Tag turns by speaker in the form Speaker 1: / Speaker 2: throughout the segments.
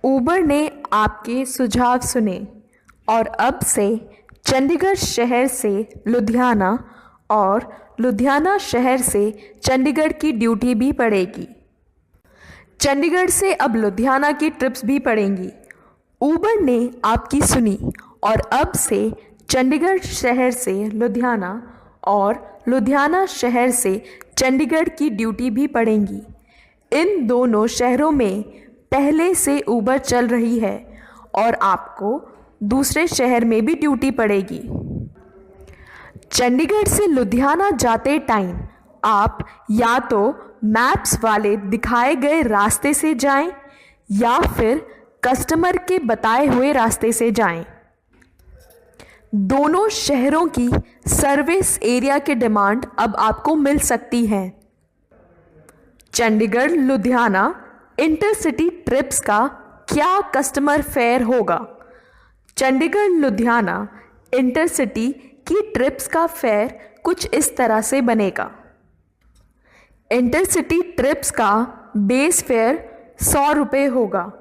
Speaker 1: उबर ने आपके सुझाव सुने और अब से चंडीगढ़ शहर से लुधियाना और लुधियाना शहर से चंडीगढ़ की ड्यूटी भी पड़ेगी। चंडीगढ़ से अब लुधियाना की ट्रिप्स भी पड़ेंगी। उबर ने आपकी सुनी और अब से चंडीगढ़ शहर से लुधियाना और लुधियाना शहर से चंडीगढ़ की ड्यूटी भी पड़ेंगी। इन दोनों शहरों में पहले से उबर चल रही है और आपको दूसरे शहर में भी ड्यूटी पड़ेगी। चंडीगढ़ से लुधियाना जाते टाइम आप या तो मैप्स वाले दिखाए गए रास्ते से जाएं या फिर कस्टमर के बताए हुए रास्ते से जाएं। दोनों शहरों की सर्विस एरिया की डिमांड अब आपको मिल सकती है। चंडीगढ़ लुधियाना इंटरसिटी ट्रिप्स का क्या कस्टमर फेयर होगा? चंडीगढ़ लुधियाना इंटरसिटी की ट्रिप्स का फेयर कुछ इस तरह से बनेगा। इंटरसिटी ट्रिप्स का बेस फेयर 100 रुपये होगा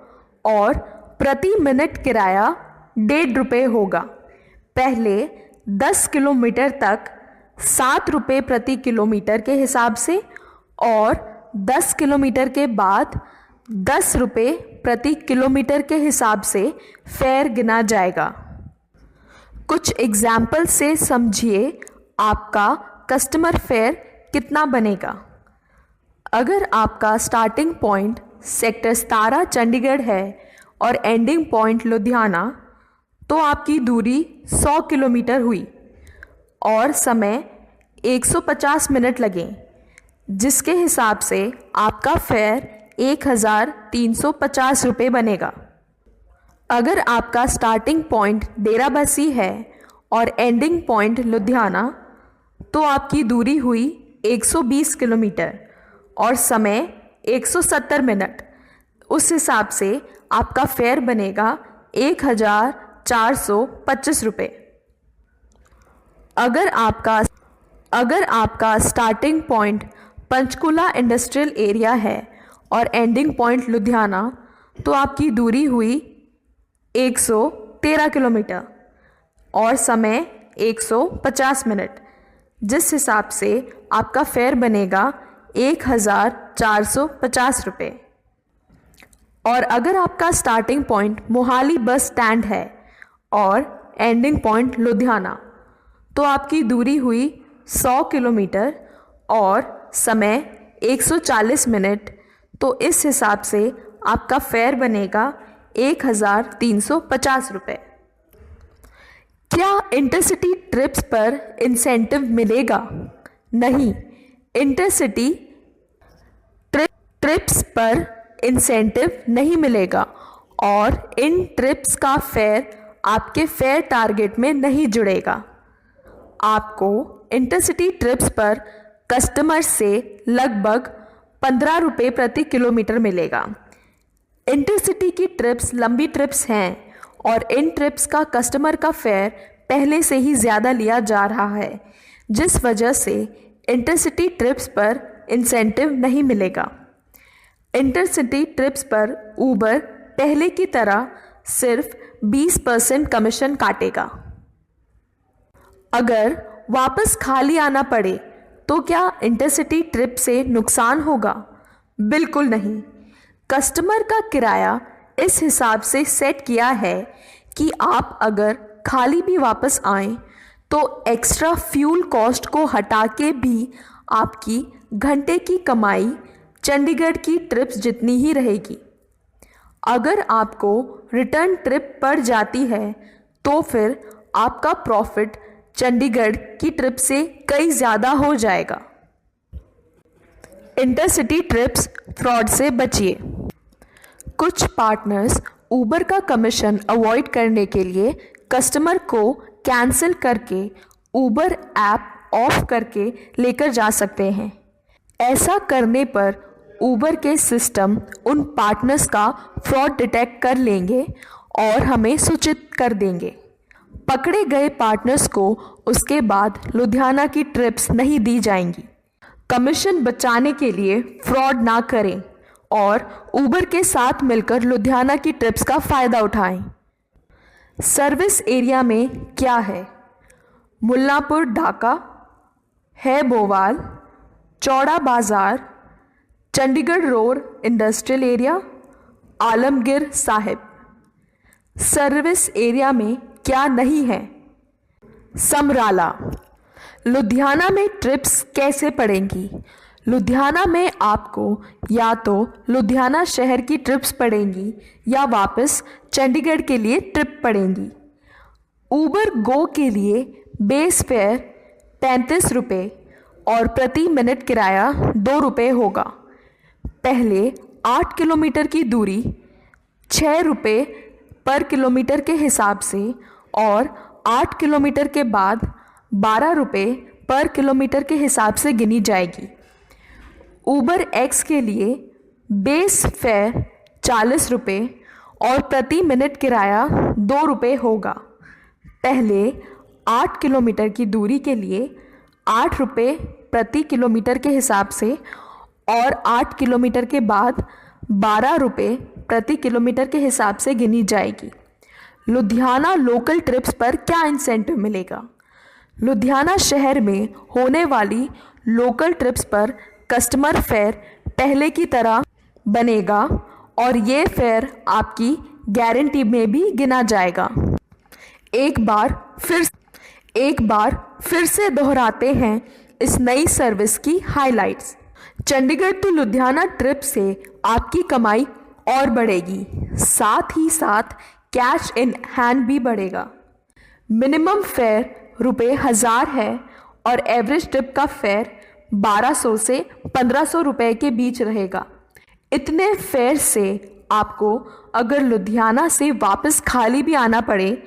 Speaker 1: और प्रति मिनट किराया 1.5 रुपये होगा। पहले 10 किलोमीटर तक 7 रुपये प्रति किलोमीटर के हिसाब से और 10 किलोमीटर के बाद 10 रुपये प्रति किलोमीटर के हिसाब से फेयर गिना जाएगा। कुछ एग्जाम्पल से समझिए आपका कस्टमर फेयर कितना बनेगा। अगर आपका स्टार्टिंग पॉइंट सेक्टर 17 चंडीगढ़ है और एंडिंग पॉइंट लुधियाना, तो आपकी दूरी 100 किलोमीटर हुई और समय 150 मिनट लगे, जिसके हिसाब से आपका फेयर 1350 रुपये बनेगा। अगर आपका स्टार्टिंग पॉइंट डेराबस्सी है और एंडिंग पॉइंट लुधियाना, तो आपकी दूरी हुई 120 किलोमीटर और समय 170 मिनट। उस हिसाब से आपका फेयर बनेगा 1425 रुपये। अगर आपका starting point Panchkula industrial area है और एंडिंग पॉइंट लुधियाना, तो आपकी दूरी हुई 113 किलोमीटर और समय 150 मिनट, जिस हिसाब से आपका फेयर बनेगा 1450 रुपये। और अगर आपका starting point Mohali bus stand है और एंडिंग पॉइंट लुधियाना, तो आपकी दूरी हुई 100 किलोमीटर और समय 140 मिनट, तो इस हिसाब से आपका फेयर बनेगा 1350 रुपये। क्या इंटरसिटी ट्रिप्स पर इंसेंटिव मिलेगा? नहीं, इंटरसिटी ट्रिप्स पर इंसेंटिव नहीं मिलेगा और इन ट्रिप्स का फेयर आपके फेयर टारगेट में नहीं जुड़ेगा। आपको इंटरसिटी ट्रिप्स पर कस्टमर से लगभग 15 रुपये प्रति किलोमीटर मिलेगा। इंटरसिटी की ट्रिप्स लंबी ट्रिप्स हैं और इन ट्रिप्स का कस्टमर का फेयर पहले से ही ज़्यादा लिया जा रहा है, जिस वजह से इंटरसिटी ट्रिप्स पर इंसेंटिव नहीं मिलेगा। इंटरसिटी ट्रिप्स पर उबर पहले की तरह सिर्फ 20% कमीशन काटेगा। अगर वापस खाली आना पड़े तो क्या इंटरसिटी ट्रिप से नुकसान होगा? बिल्कुल नहीं। कस्टमर का किराया इस हिसाब से सेट किया है कि आप अगर खाली भी वापस आएँ तो एक्स्ट्रा फ्यूल कॉस्ट को हटा के भी आपकी घंटे की कमाई चंडीगढ़ की ट्रिप्स जितनी ही रहेगी। अगर आपको रिटर्न ट्रिप पड़ जाती है तो फिर आपका प्रॉफिट चंडीगढ़ की ट्रिप से कई ज़्यादा हो जाएगा। इंटरसिटी ट्रिप्स फ्रॉड से बचिए। कुछ पार्टनर्स उबर का कमीशन अवॉइड करने के लिए कस्टमर को कैंसिल करके उबर ऐप ऑफ करके लेकर जा सकते हैं। ऐसा करने पर उबर के सिस्टम उन पार्टनर्स का फ्रॉड डिटेक्ट कर लेंगे और हमें सूचित कर देंगे। पकड़े गए पार्टनर्स को उसके बाद लुधियाना की ट्रिप्स नहीं दी जाएंगी। कमीशन बचाने के लिए फ्रॉड ना करें और उबर के साथ मिलकर लुधियाना की ट्रिप्स का फ़ायदा उठाएं। सर्विस एरिया में क्या है? मुल्लांपुर ढाका, है बोवाल, चौड़ा बाज़ार, Chandigarh road industrial area, Alamgir Sahib. Service area में क्या नहीं है? समराला। लुधियाना में ट्रिप्स कैसे पड़ेंगी? लुधियाना में आपको या तो लुधियाना शहर की ट्रिप्स पड़ेंगी या वापस चंडीगढ़ के लिए ट्रिप पड़ेंगी। उबर गो के लिए बेस फेयर 35 रुपये और प्रति मिनट किराया 2 रुपये होगा। पहले 8 किलोमीटर की दूरी 6 रुपये पर किलोमीटर के हिसाब से और 8 किलोमीटर के बाद 12 रुपये पर किलोमीटर के हिसाब से गिनी जाएगी। उबर एक्स के लिए बेस फेयर 40 रुपये और प्रति मिनट किराया 2 रुपये होगा। पहले 8 किलोमीटर की दूरी के लिए 8 रुपये प्रति किलोमीटर के हिसाब से और 8 किलोमीटर के बाद 12 रुपये प्रति किलोमीटर के हिसाब से गिनी जाएगी। लुधियाना लोकल ट्रिप्स पर क्या इंसेंटिव मिलेगा? लुधियाना शहर में होने वाली लोकल ट्रिप्स पर कस्टमर फेयर पहले की तरह बनेगा और ये फेयर आपकी गारंटी में भी गिना जाएगा। एक बार फिर से दोहराते हैं इस नई सर्विस की highlights. Chandigarh to Ludhiana trip से आपकी कमाई और बढ़ेगी, साथ ही साथ कैश इन हैंड भी बढ़ेगा। मिनिमम फेयर ₹1000 है और एवरेज ट्रिप का फेयर 1200 से 1500 रुपये के बीच रहेगा। इतने फेयर से आपको अगर लुधियाना से वापस खाली भी आना पड़े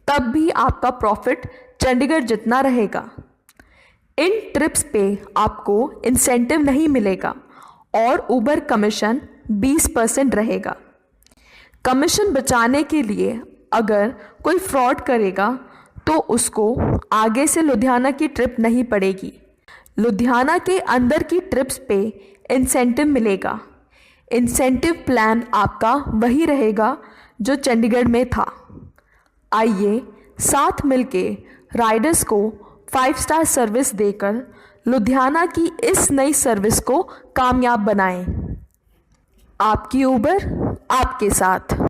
Speaker 1: तब भी आपका प्रॉफिट चंडीगढ़ जितना रहेगा। इन ट्रिप्स पे आपको इंसेंटिव नहीं मिलेगा और उबर कमीशन 20% रहेगा। कमीशन बचाने के लिए अगर कोई फ्रॉड करेगा तो उसको आगे से लुधियाना की ट्रिप नहीं पड़ेगी। लुधियाना के अंदर की ट्रिप्स पे इंसेंटिव मिलेगा। इंसेंटिव प्लान आपका वही रहेगा जो चंडीगढ़ में था। आइए साथ मिलके राइडर्स को 5 स्टार सर्विस देकर लुधियाना की इस नई सर्विस को कामयाब बनाएं। आपकी उबर आपके साथ।